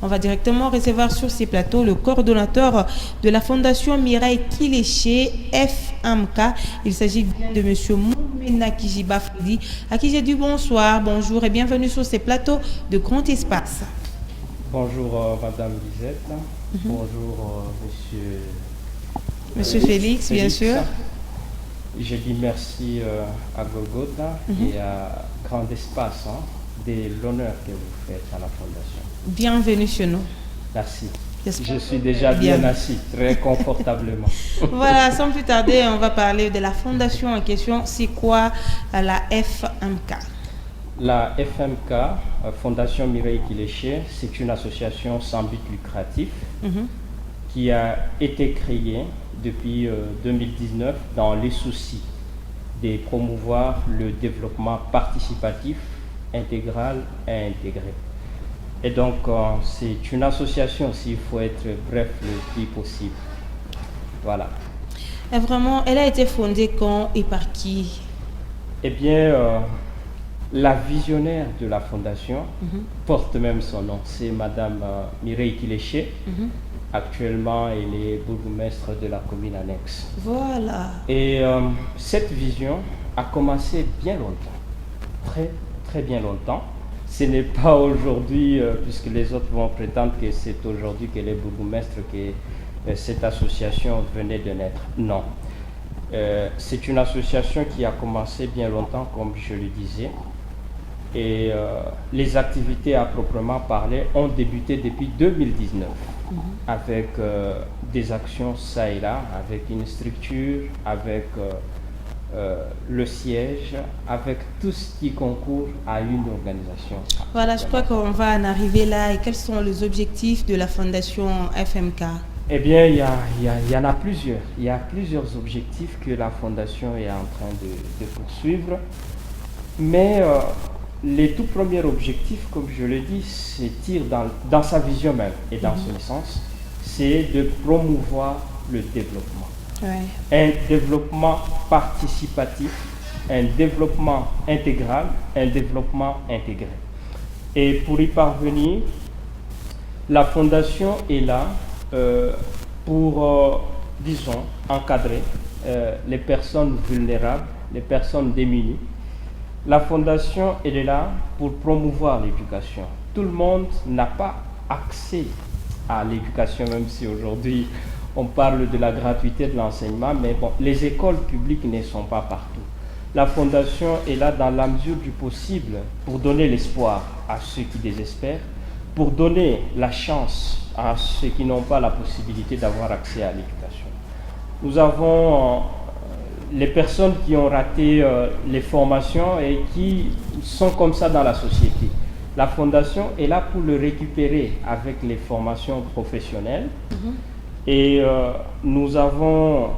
On va directement recevoir sur ces plateaux le coordonnateur de la Fondation Mireille Kiléché, FMK. Il s'agit de M. Moumena Kijiba Fridi, à qui j'ai dit bonsoir, bonjour et bienvenue sur ces plateaux de grand espace. Bonjour Madame Lisette, bonjour Monsieur Félix, bien sûr. Je dis merci à Golgotha et à Grand Espace de l'honneur que vous faites à la Fondation. Bienvenue chez nous. Merci. Je suis déjà bien assis, très confortablement. Voilà, sans plus tarder, on va parler de la fondation en question. C'est quoi la FMK? La FMK, Fondation Mireille Kiléché, c'est une association sans but lucratif qui a été créée depuis 2019 dans les soucis de promouvoir le développement participatif, intégral et intégré. Et donc, c'est une association, s'il faut être bref le plus possible. Voilà. Et vraiment, elle a été fondée quand et par qui? Eh bien, la visionnaire de la fondation porte même son nom. C'est Madame Mireille Kiléché. Actuellement, elle est bourgmestre de la commune annexe. Voilà. Et cette vision a commencé bien longtemps. Très, très bien longtemps. Ce n'est pas aujourd'hui, puisque les autres vont prétendre que c'est aujourd'hui qu'elle est bourgmestre que cette association venait de naître. Non. C'est une association qui a commencé bien longtemps, comme je le disais. Et les activités à proprement parler ont débuté depuis 2019 avec des actions ça et là, avec une structure, avec le siège, avec tout ce qui concourt à une organisation. Voilà, je crois qu'on va en arriver là. Et quels sont les objectifs de la Fondation FMK? Eh bien, il y en a plusieurs. Il y a plusieurs objectifs que la Fondation est en train de poursuivre. Mais les tout premiers objectifs, comme je le dis, se tirent dans sa vision même et dans son essence, c'est de promouvoir le développement. Un développement participatif, un développement intégral, un développement intégré. Et pour y parvenir, la Fondation est là pour, disons, encadrer les personnes vulnérables, les personnes démunies. La Fondation elle est là pour promouvoir l'éducation. Tout le monde n'a pas accès à l'éducation, même si aujourd'hui on parle de la gratuité de l'enseignement, mais bon, les écoles publiques ne sont pas partout. La Fondation est là dans la mesure du possible pour donner l'espoir à ceux qui désespèrent, pour donner la chance à ceux qui n'ont pas la possibilité d'avoir accès à l'éducation. Nous avons les personnes qui ont raté les formations et qui sont comme ça dans la société. La Fondation est là pour le récupérer avec les formations professionnelles. Et nous avons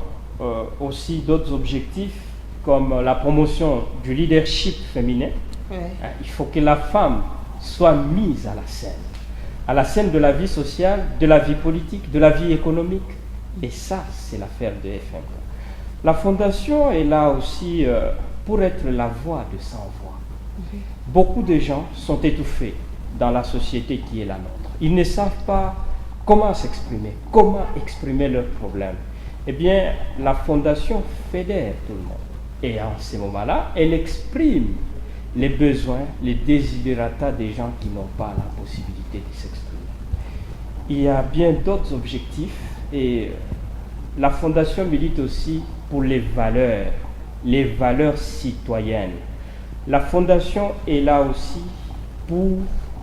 aussi d'autres objectifs comme la promotion du leadership féminin. Il faut que la femme soit mise à la scène de la vie sociale, de la vie politique, de la vie économique. Et ça, c'est l'affaire de FM. La Fondation est là aussi pour être la voix de sans voix. Beaucoup de gens sont étouffés dans la société qui est la nôtre. Ils ne savent pas comment s'exprimer, comment exprimer leurs problèmes. Eh bien, la Fondation fédère tout le monde. Et en ce moment-là, elle exprime les besoins, les desiderata des gens qui n'ont pas la possibilité de s'exprimer. Il y a bien d'autres objectifs et la Fondation milite aussi pour les valeurs citoyennes. La Fondation est là aussi pour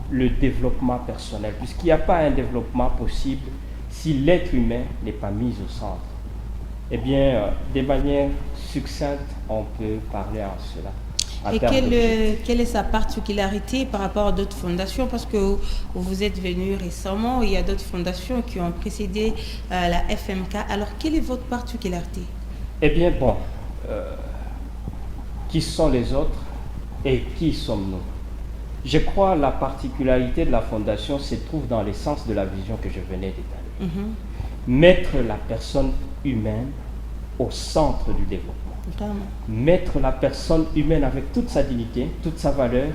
le développement personnel, puisqu'il n'y a pas un développement possible si l'être humain n'est pas mis au centre. Eh bien, de manière succincte, on peut parler en cela. Et quelle est sa particularité par rapport à d'autres fondations? Parce que vous êtes venu récemment, il y a d'autres fondations qui ont précédé la FMK. Alors, quelle est votre particularité? Eh bien, bon, qui sont les autres et qui sommes-nous? Je crois que la particularité de la Fondation se trouve dans l'essence de la vision que je venais d'étaler. Mettre la personne humaine au centre du développement. Vraiment. Mettre la personne humaine avec toute sa dignité, toute sa valeur,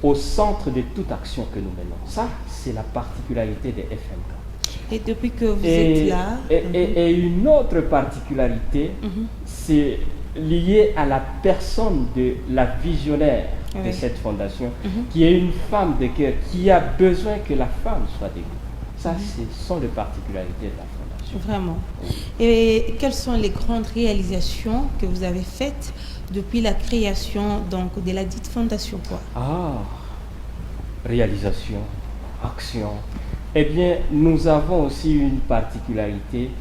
au centre de toute action que nous menons. Ça, c'est la particularité des FMK. Et depuis que vous êtes là... Et une autre particularité, c'est lié à la personne de la visionnaire de cette fondation, qui est une femme de cœur, qui a besoin que la femme soit dégoûtée. Ça, ce sont les particularités de la fondation. Vraiment. Et quelles sont les grandes réalisations que vous avez faites depuis la création donc, de la dite fondation quoi? Réalisation, action. Eh bien, nous avons aussi une particularité,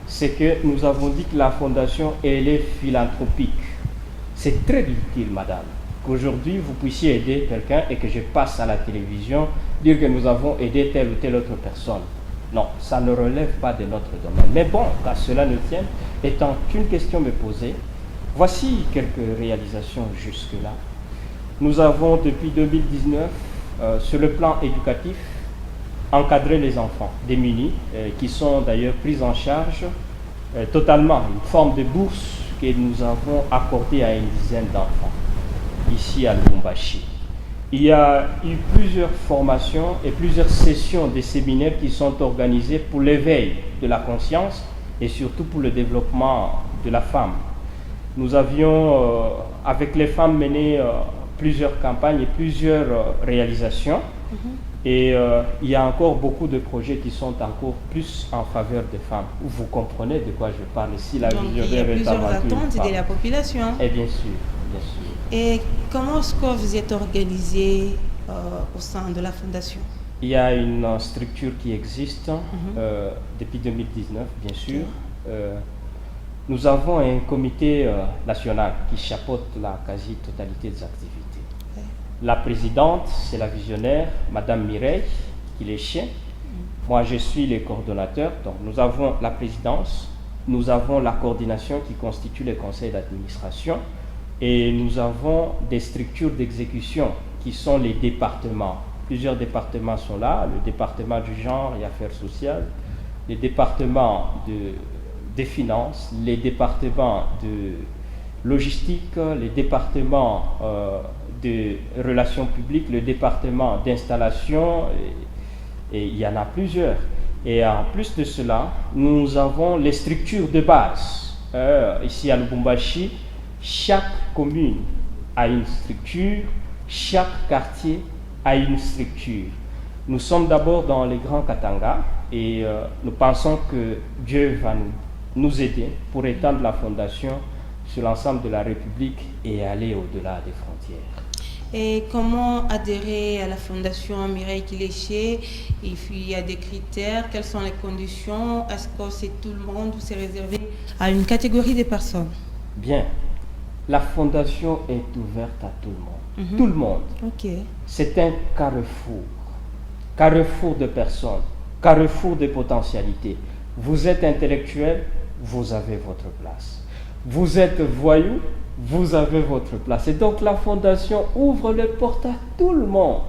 c'est que nous avons dit que la fondation, elle est philanthropique. C'est très difficile, madame, qu'aujourd'hui vous puissiez aider quelqu'un et que je passe à la télévision dire que nous avons aidé telle ou telle autre personne. Non, ça ne relève pas de notre domaine. Mais bon, qu'à cela ne tienne, étant qu'une question me posée, voici quelques réalisations jusque-là. Nous avons depuis 2019, sur le plan éducatif, encadré les enfants démunis, qui sont d'ailleurs pris en charge totalement, une forme de bourse que nous avons accordée à une dizaine d'enfants, ici à Lubumbashi. Il y a eu plusieurs formations et plusieurs sessions de séminaires qui sont organisées pour l'éveil de la conscience et surtout pour le développement de la femme. Nous avions, avec les femmes, mené plusieurs campagnes et plusieurs réalisations. Et il y a encore beaucoup de projets qui sont encore plus en faveur des femmes. Vous comprenez de quoi je parle ici, la donc, il y a plusieurs attentes de la population. Et bien sûr, bien sûr. Et comment est-ce que vous êtes organisé au sein de la fondation? Il y a une structure qui existe depuis 2019, bien sûr. Nous avons un comité national qui chapeaute la quasi-totalité des activités. La présidente, c'est la visionnaire, Madame Mireille Kileshe. Moi, je suis le coordonnateur. Donc, nous avons la présidence, nous avons la coordination qui constitue le conseil d'administration et nous avons des structures d'exécution qui sont les départements. Plusieurs départements sont là, le département du genre et affaires sociales, les départements des finances, les départements de logistique, les départements de relations publiques, le département d'installation, et il y en a plusieurs. Et en plus de cela, nous avons les structures de base. Ici à Lubumbashi, chaque commune a une structure, chaque quartier a une structure. Nous sommes d'abord dans les grands Katanga et nous pensons que Dieu va nous aider pour étendre la fondation sur l'ensemble de la République et aller au-delà des frontières. Et comment adhérer à la fondation Mireille Kileshe? Il y a des critères, quelles sont les conditions? Est-ce que c'est tout le monde ou c'est réservé à une catégorie de personnes? Bien, la fondation est ouverte à tout le monde. Tout le monde. Okay. C'est un carrefour. Carrefour de personnes, carrefour de potentialités. Vous êtes intellectuel, vous avez votre place. Vous êtes voyou, vous avez votre place. Et donc la fondation ouvre les portes à tout le monde.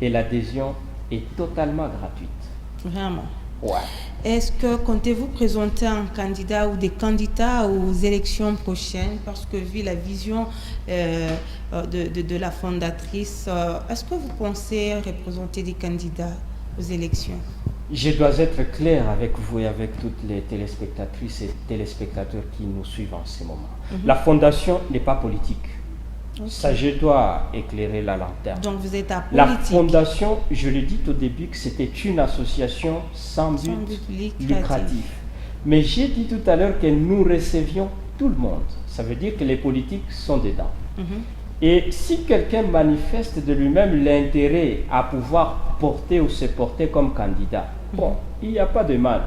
Et l'adhésion est totalement gratuite. Vraiment? Ouais. Est-ce que comptez-vous présenter un candidat ou des candidats aux élections prochaines? Parce que vu la vision de la fondatrice, est-ce que vous pensez représenter des candidats aux élections? Je dois être clair avec vous et avec toutes les téléspectatrices et téléspectateurs qui nous suivent en ce moment. La fondation n'est pas politique. Okay. Ça, je dois éclairer la lanterne. Donc vous êtes apolitique. La fondation, je l'ai dit au début que c'était une association sans but lucratif. Mais j'ai dit tout à l'heure que nous recevions tout le monde. Ça veut dire que les politiques sont dedans. Et si quelqu'un manifeste de lui-même l'intérêt à pouvoir porter ou se porter comme candidat, bon, il n'y a pas de mal.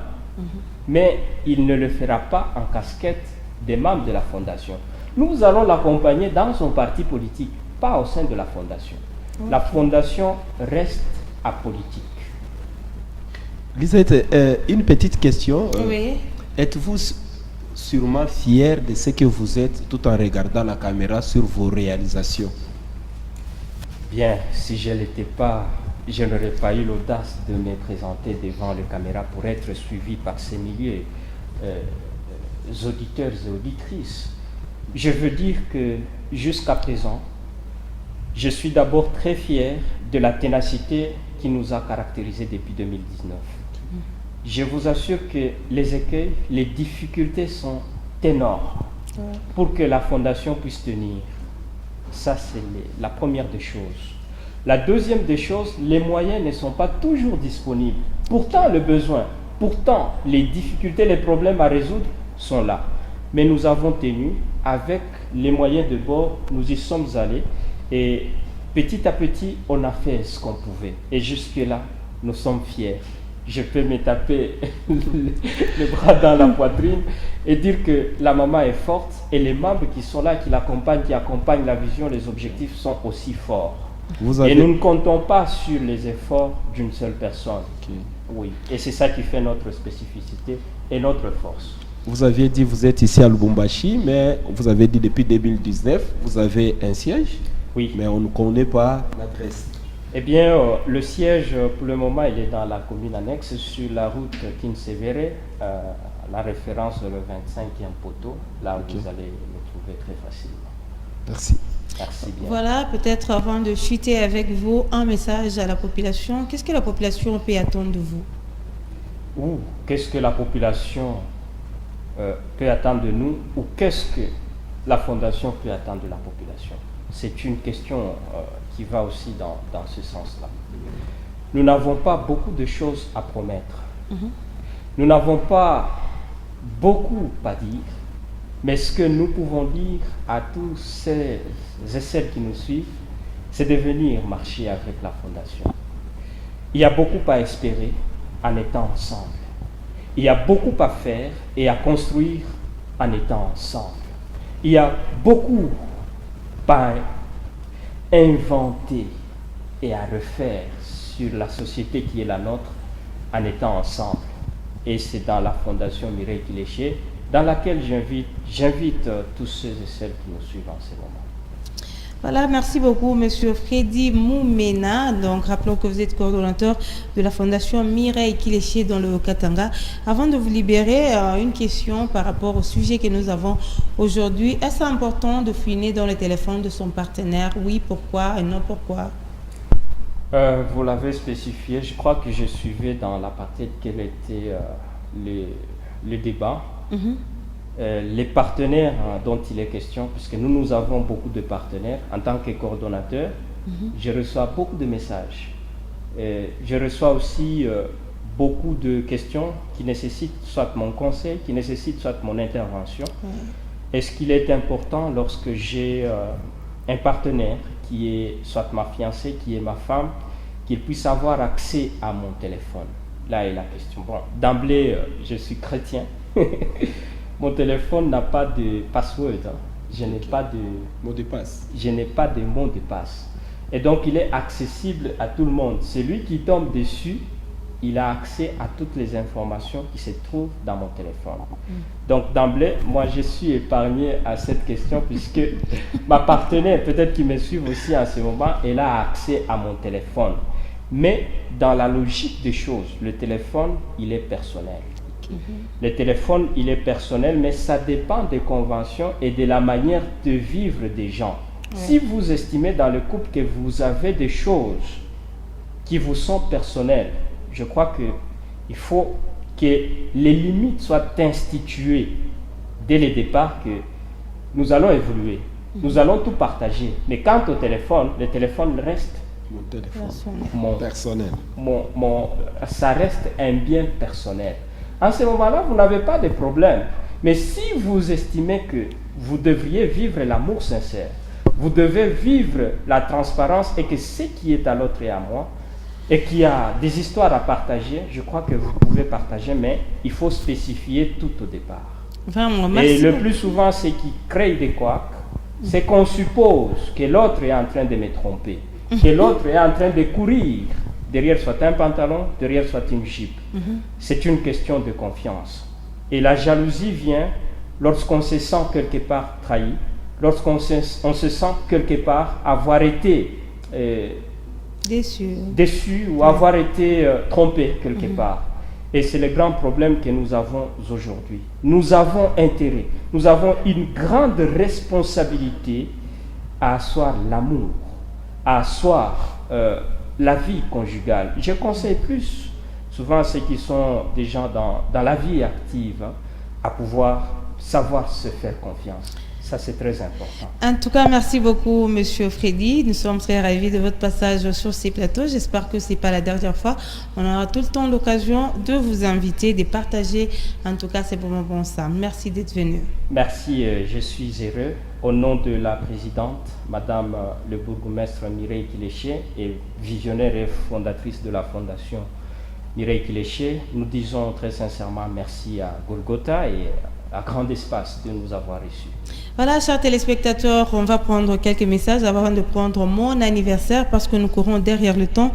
Mais il ne le fera pas en casquette des membres de la fondation. Nous allons l'accompagner dans son parti politique, pas au sein de la fondation. Okay. La fondation reste apolitique. Lisette, une petite question. Oui. Êtes-vous sûrement fier de ce que vous êtes tout en regardant la caméra sur vos réalisations? Bien, si je ne l'étais pas, je n'aurais pas eu l'audace de me présenter devant les caméras pour être suivi par ces milliers d'auditeurs et auditrices. Je veux dire que jusqu'à présent, je suis d'abord très fier de la ténacité qui nous a caractérisés depuis 2019. Je vous assure que les écueils, les difficultés sont énormes pour que la fondation puisse tenir. Ça, c'est la première des choses. La deuxième des choses, les moyens ne sont pas toujours disponibles. Pourtant, le besoin, pourtant, les difficultés, les problèmes à résoudre sont là. Mais nous avons tenu, avec les moyens de bord, nous y sommes allés et petit à petit, on a fait ce qu'on pouvait. Et jusque-là, nous sommes fiers. Je peux me taper le bras dans la poitrine et dire que la maman est forte et les membres qui sont là, qui l'accompagnent, qui accompagnent la vision, les objectifs sont aussi forts. Et nous ne comptons pas sur les efforts d'une seule personne. Okay. Oui, et c'est ça qui fait notre spécificité et notre force. Vous aviez dit vous êtes ici à Lubumbashi, mais vous avez dit depuis 2019, vous avez un siège. Oui. Mais on ne connaît pas l'adresse. Eh bien, le siège, pour le moment, il est dans la commune annexe, sur la route Kinsevere, la référence le 25e poteau, là où vous allez le trouver très facilement. Merci. Merci bien. Voilà, peut-être avant de chuter avec vous, un message à la population. Qu'est-ce que la population peut attendre de vous? Qu'est-ce que la population peut attendre de nous, ou qu'est-ce que la Fondation peut attendre de la population? C'est une question qui va aussi dans ce sens-là. Nous n'avons pas beaucoup de choses à promettre. Nous n'avons pas beaucoup à dire, mais ce que nous pouvons dire à tous ceux et celles qui nous suivent, c'est de venir marcher avec la Fondation. Il y a beaucoup à espérer en étant ensemble. Il y a beaucoup à faire et à construire en étant ensemble. Il y a beaucoup à inventer et à refaire sur la société qui est la nôtre en étant ensemble. Et c'est dans la Fondation Mireille Kiléché, dans laquelle j'invite tous ceux et celles qui nous suivent en ce moment. Voilà, merci beaucoup, Monsieur Freddy Moumena. Donc, rappelons que vous êtes coordonnateur de la Fondation Mireille Kiléché dans le Katanga. Avant de vous libérer, une question par rapport au sujet que nous avons aujourd'hui. Est-ce important de fouiner dans le téléphone de son partenaire? Oui, pourquoi et non, pourquoi? Vous l'avez spécifié. Je crois que je suivais dans la partie quel était le débat. Les partenaires dont il est question, puisque nous avons beaucoup de partenaires, en tant que coordonnateur, je reçois beaucoup de messages. Je reçois aussi beaucoup de questions qui nécessitent soit mon conseil, qui nécessitent soit mon intervention. Est-ce qu'il est important lorsque j'ai un partenaire qui est soit ma fiancée, qui est ma femme, qu'il puisse avoir accès à mon téléphone? Là est la question. Bon, d'emblée, je suis chrétien. Mon téléphone n'a pas de password. Je n'ai pas de mot de passe. Je n'ai pas de mot de passe. Et donc, il est accessible à tout le monde. Celui qui tombe dessus, il a accès à toutes les informations qui se trouvent dans mon téléphone. Donc, d'emblée, moi, je suis épargné à cette question puisque ma partenaire, peut-être qui me suit aussi en ce moment, elle a accès à mon téléphone. Mais dans la logique des choses, le téléphone, il est personnel. Le téléphone, il est personnel, mais ça dépend des conventions et de la manière de vivre des gens. Si vous estimez dans le couple que vous avez des choses qui vous sont personnelles, je crois qu'il faut que les limites soient instituées dès le départ, que nous allons évoluer, nous allons tout partager. Mais quant au téléphone, le téléphone reste mon téléphone personnel. Ça reste un bien personnel. En ce moment-là, vous n'avez pas de problème. Mais si vous estimez que vous devriez vivre l'amour sincère, vous devez vivre la transparence et que ce qui est à l'autre est à moi, et qu'il y a des histoires à partager, je crois que vous pouvez partager, mais il faut spécifier tout au départ. Vraiment, et le plus souvent, ce qui crée des couacs, c'est qu'on suppose que l'autre est en train de me tromper, que l'autre est en train de courir derrière soit un pantalon, derrière soit une jupe. C'est une question de confiance. Et la jalousie vient lorsqu'on se sent quelque part trahi, lorsqu'on se sent quelque part avoir été déçu ou avoir été trompé quelque part. Et c'est le grand problème que nous avons aujourd'hui. Nous avons intérêt, nous avons une grande responsabilité à asseoir l'amour, à asseoir la vie conjugale. Je conseille plus souvent ceux qui sont des gens dans la vie active à pouvoir savoir se faire confiance. Ça, c'est très important. En tout cas, merci beaucoup, Monsieur Freddy. Nous sommes très ravis de votre passage sur ces plateaux. J'espère que ce n'est pas la dernière fois. On aura tout le temps l'occasion de vous inviter, de partager, en tout cas, ces moments ensemble. Merci d'être venu. Merci, je suis heureux. Au nom de la présidente, Madame le bourgmestre Mireille Kiléché, et visionnaire et fondatrice de la Fondation Mireille Kiléché, nous disons très sincèrement merci à Golgotha et à Grand Espace de nous avoir reçus. Voilà, chers téléspectateurs, on va prendre quelques messages avant de prendre mon anniversaire parce que nous courons derrière le temps.